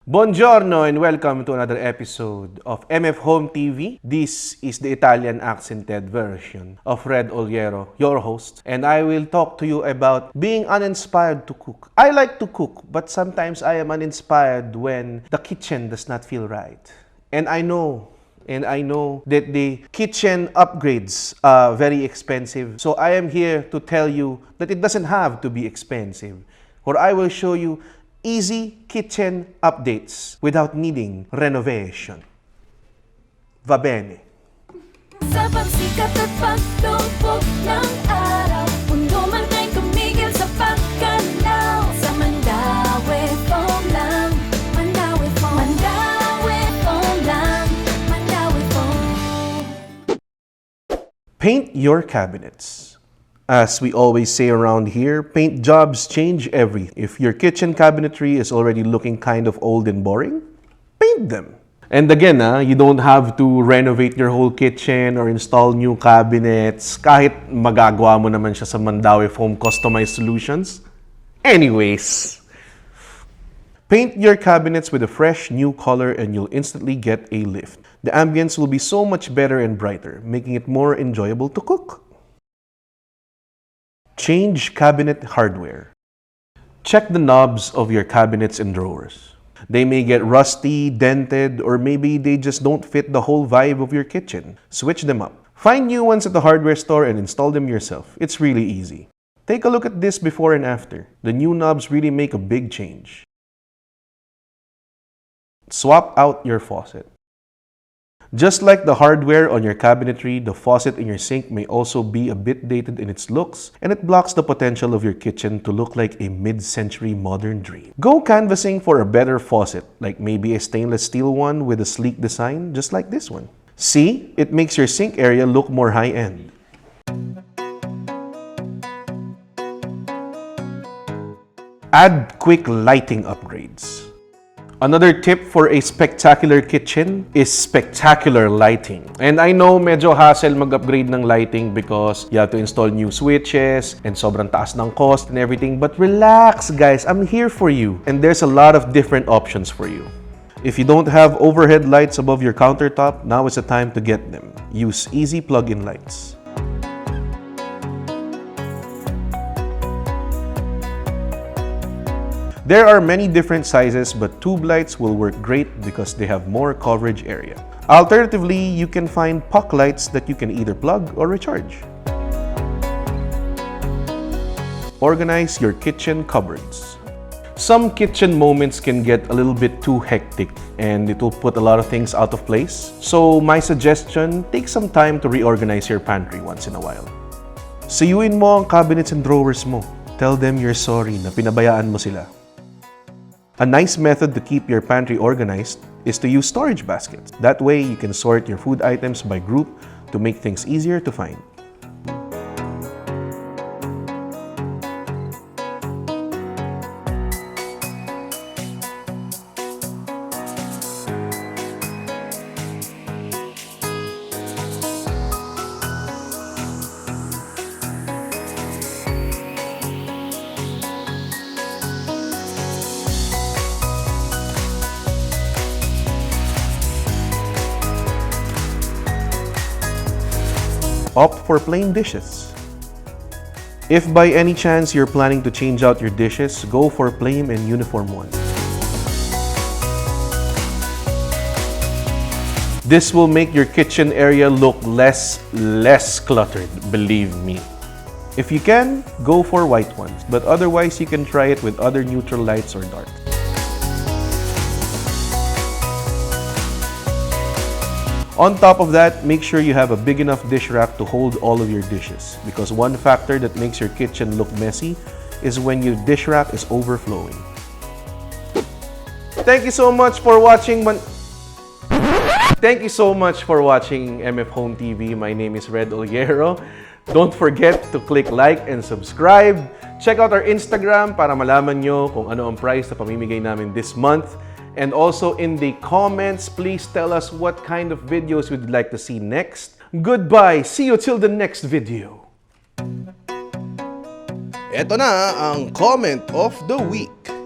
Buongiorno and welcome to another episode of MF Home TV. This is the Italian accented version of Red Oliero, your host, and I will talk to you about being uninspired to cook. I like to cook, but sometimes I am uninspired when the kitchen does not feel right. And I know that the kitchen upgrades are very expensive. So I am here to tell you that it doesn't have to be expensive. Or I will show you easy kitchen updates without needing renovation. Va bene. Sa pagsikat at pagtugtog ng araw, mundo man ay tumigil sa pagkanaw. Sa Mandawi Foam lang, Mandawi Foam, Mandawi Foam lang, Mandawi Foam. Paint your cabinets. As we always say around here, paint jobs change everything. If your kitchen cabinetry is already looking kind of old and boring, paint them. And again, you don't have to renovate your whole kitchen or install new cabinets kahit magagawa mo naman siya sa Mandawi Foam customized solutions. Anyways, paint your cabinets with a fresh new color and you'll instantly get a lift. The ambience will be so much better and brighter, making it more enjoyable to cook. Change cabinet hardware. Check the knobs of your cabinets and drawers. They may get rusty, dented, or maybe they just don't fit the whole vibe of your kitchen. Switch them up. Find new ones at the hardware store and install them yourself. It's really easy. Take a look at this before and after. The new knobs really make a big change. Swap out your faucet. Just like the hardware on your cabinetry, the faucet in your sink may also be a bit dated in its looks, and it blocks the potential of your kitchen to look like a mid-century modern dream. Go canvassing for a better faucet, like maybe a stainless steel one with a sleek design, just like this one. See, it makes your sink area look more high-end. Add quick lighting upgrades. Another tip for a spectacular kitchen is spectacular lighting. And I know medyo hassle mag-upgrade ng lighting because you have to install new switches and sobrang taas ng cost and everything. But relax guys, I'm here for you. And there's a lot of different options for you. If you don't have overhead lights above your countertop, now is the time to get them. Use easy plug-in lights. There are many different sizes, but tube lights will work great because they have more coverage area. Alternatively, you can find puck lights that you can either plug or recharge. Organize your kitchen cupboards. Some kitchen moments can get a little bit too hectic and it will put a lot of things out of place. So my suggestion, take some time to reorganize your pantry once in a while. Suyuin mo ang cabinets and drawers mo. Tell them you're sorry na pinabayaan mo sila. A nice method to keep your pantry organized is to use storage baskets. That way, you can sort your food items by group to make things easier to find. Opt for plain dishes. If by any chance you're planning to change out your dishes, go for plain and uniform ones. This will make your kitchen area look less cluttered, believe me. If you can, go for white ones, but otherwise you can try it with other neutral lights or dark. On top of that, make sure you have a big enough dish rack to hold all of your dishes, because one factor that makes your kitchen look messy is when your dish rack is overflowing. Thank you so much for watching MF Home TV. My name is Red Oliero. Don't forget to click like and subscribe. Check out our Instagram para malaman nyo kung ano ang price na pamimigay namin this month. And also in the comments, please tell us what kind of videos you'd like to see next. Goodbye! See you till the next video! Ito na ang comment of the week.